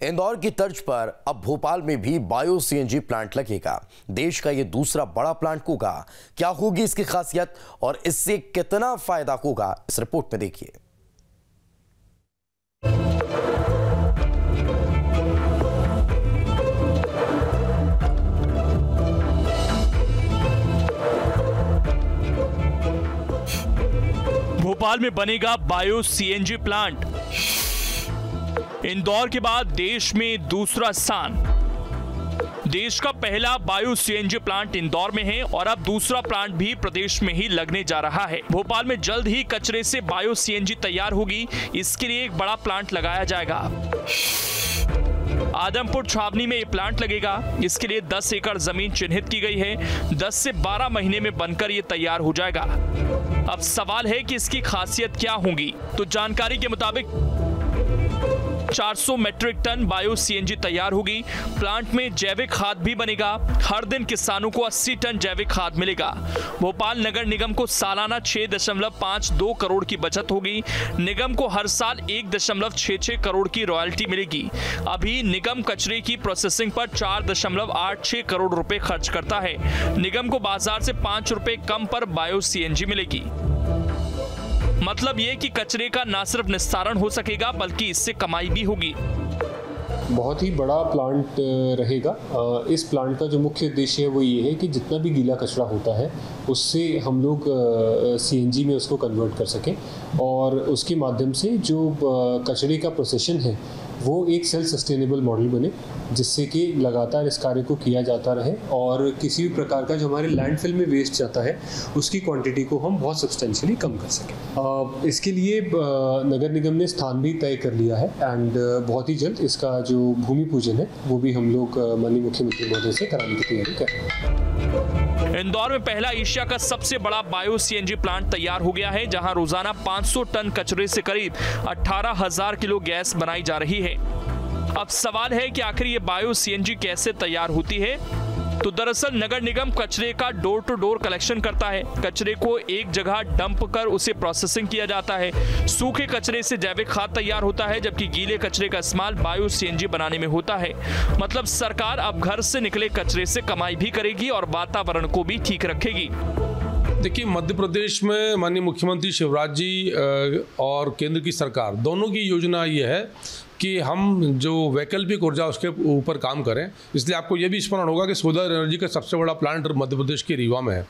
इंदौर की तर्ज पर अब भोपाल में भी बायो सीएनजी प्लांट लगेगा। देश का ये दूसरा बड़ा प्लांट होगा। क्या होगी इसकी खासियत और इससे कितना फायदा होगा, इस रिपोर्ट में देखिए। भोपाल में बनेगा बायो सीएनजी प्लांट। इंदौर के बाद देश में दूसरा स्थान। देश का पहला बायो सीएनजी प्लांट इंदौर में है और अब दूसरा प्लांट भी प्रदेश में ही लगने जा रहा है। भोपाल में जल्द ही कचरे से बायो सीएनजी तैयार होगी। इसके लिए एक बड़ा प्लांट लगाया जाएगा। आदमपुर छावनी में ये प्लांट लगेगा। इसके लिए 10 एकड़ जमीन चिन्हित की गई है। 10 से 12 महीने में बनकर ये तैयार हो जाएगा। अब सवाल है कि इसकी खासियत क्या होगी। तो जानकारी के मुताबिक 400 मैट्रिक टन बायो सीएनजी तैयार होगी। प्लांट में जैविक खाद भी बनेगा। हर दिन किसानों को 80 टन जैविक खाद मिलेगा। भोपाल नगर निगम को सालाना 6.52 करोड़ की बचत होगी। निगम को हर साल 1.66 करोड़ की रॉयल्टी मिलेगी। अभी निगम कचरे की प्रोसेसिंग पर 4.86 करोड़ रुपए खर्च करता है। निगम को बाजार से 5 रुपए कम पर बायो सीएनजी मिलेगी। मतलब ये कि कचरे का न सिर्फ निस्तारण हो सकेगा बल्कि इससे कमाई भी होगी। बहुत ही बड़ा प्लांट रहेगा। इस प्लांट का जो मुख्य उद्देश्य है वो ये है कि जितना भी गीला कचरा होता है उससे हम लोग सीएनजी में उसको कन्वर्ट कर सकें और उसके माध्यम से जो कचरे का प्रोसेशन है वो एक सेल्फ सस्टेनेबल मॉडल बने, जिससे कि लगातार इस कार्य को किया जाता रहे और किसी भी प्रकार का जो हमारे लैंडफिल में वेस्ट जाता है उसकी क्वांटिटी को हम बहुत सब्सटेंशियली कम कर सकें। इसके लिए नगर निगम ने स्थान भी तय कर लिया है एंड बहुत ही जल्द इसका जो भूमि पूजन है वो भी हम लोग माननीय मुख्यमंत्री महोदय से कराने की तैयारी कर रहे हैं। इंदौर में पहला एशिया का सबसे बड़ा बायो सीएनजी प्लांट तैयार हो गया है, जहां रोजाना 500 टन कचरे से करीब 18,000 किलो गैस बनाई जा रही है। अब सवाल है कि आखिर ये बायो सीएनजी कैसे तैयार होती है। तो दरअसल नगर निगम कचरे का डोर टू डोर कलेक्शन करता है। कचरे को एक जगह डंप कर उसे प्रोसेसिंग किया जाता है। सूखे कचरे से जैविक खाद तैयार होता है, जबकि गीले कचरे का इस्तेमाल बायो सीएनजी बनाने में होता है। मतलब सरकार अब घर से निकले कचरे से कमाई भी करेगी और वातावरण को भी ठीक रखेगी। देखिए, मध्य प्रदेश में माननीय मुख्यमंत्री शिवराज जी और केंद्र की सरकार दोनों की योजना ये है कि हम जो वैकल्पिक ऊर्जा उसके ऊपर काम करें। इसलिए आपको ये भी स्मरण होगा कि सोलर एनर्जी का सबसे बड़ा प्लांट मध्य प्रदेश के रीवा में है।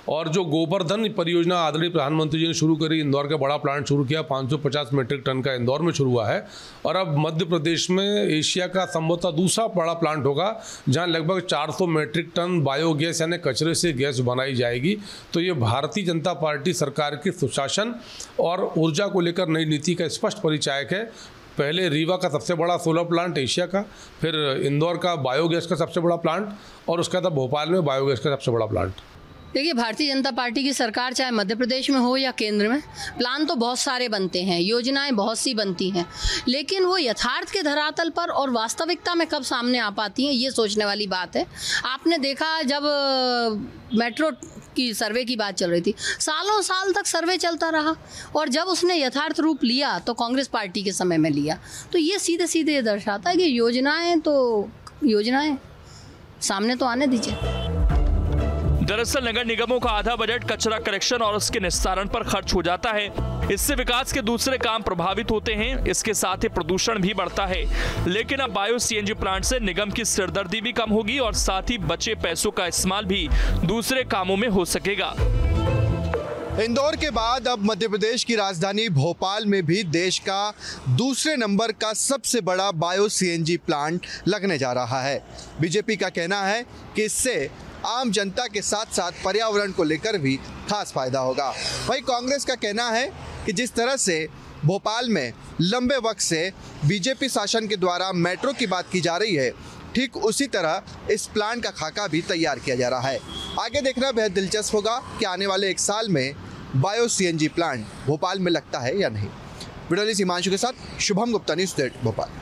और जो गोवर्धन परियोजना आदरणीय प्रधानमंत्री जी ने शुरू करी, इंदौर का बड़ा प्लांट शुरू किया, 550 मैट्रिक टन का इंदौर में शुरू हुआ है। और अब मध्य प्रदेश में एशिया का संभवतः दूसरा बड़ा प्लांट होगा, जहां लगभग 400 मैट्रिक टन बायोगैस यानी कचरे से गैस बनाई जाएगी। तो ये भारतीय जनता पार्टी सरकार के सुशासन और ऊर्जा को लेकर नई नीति का स्पष्ट परिचायक है। पहले रीवा का सबसे बड़ा सोलर प्लांट एशिया का, फिर इंदौर का बायोगैस का सबसे बड़ा प्लांट और उसका था भोपाल में बायोगैस का सबसे बड़ा प्लांट। देखिए, भारतीय जनता पार्टी की सरकार चाहे मध्य प्रदेश में हो या केंद्र में, प्लान तो बहुत सारे बनते हैं, योजनाएं बहुत सी बनती हैं, लेकिन वो यथार्थ के धरातल पर और वास्तविकता में कब सामने आ पाती हैं, ये सोचने वाली बात है। आपने देखा जब मेट्रो की सर्वे की बात चल रही थी, सालों साल तक सर्वे चलता रहा और जब उसने यथार्थ रूप लिया तो कांग्रेस पार्टी के समय में लिया। तो ये सीधे सीधे ये दर्शाता है कि योजनाएं सामने तो आने दीजिए। दरअसल नगर निगमों का आधा बजट कचरा कलेक्शन और उसके निस्तारण पर खर्च हो जाता है। इससे विकास के दूसरे काम प्रभावित होते हैं। इसके साथ ही प्रदूषण भी बढ़ता है। लेकिन अब बायो सीएनजी प्लांट से निगम की सिरदर्दी भी कम होगी और साथ ही बचे पैसों का इस्तेमाल भी दूसरे कामों में हो सकेगा। इंदौर के बाद अब मध्य प्रदेश की राजधानी भोपाल में भी देश का दूसरे नंबर का सबसे बड़ा बायो सीएनजी प्लांट लगने जा रहा है। बीजेपी का कहना है कि इससे आम जनता के साथ साथ पर्यावरण को लेकर भी खास फायदा होगा। वहीं कांग्रेस का कहना है कि जिस तरह से भोपाल में लंबे वक्त से बीजेपी शासन के द्वारा मेट्रो की बात की जा रही है, ठीक उसी तरह इस प्लांट का खाका भी तैयार किया जा रहा है। आगे देखना बेहद दिलचस्प होगा कि आने वाले 1 साल में बायो सीएनजी प्लांट भोपाल में लगता है या नहीं। वीडियो हिमांशु के साथ शुभम गुप्ता, न्यूज़ 8 भोपाल।